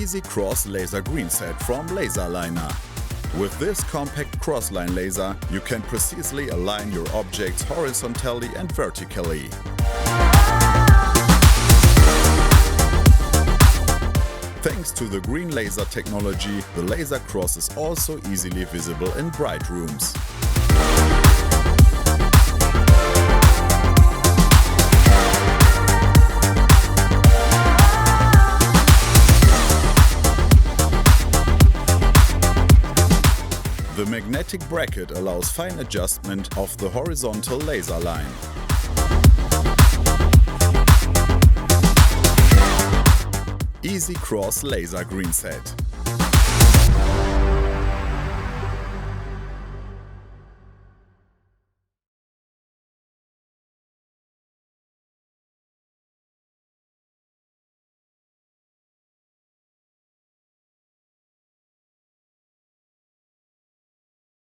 EasyCross-Laser Green Set from Laserliner. With this compact crossline laser, you can precisely align your objects horizontally and vertically. Thanks to the green laser technology, the laser cross is also easily visible in bright rooms. The magnetic bracket allows fine adjustment of the horizontal laser line. EasyCross-Laser Green Set.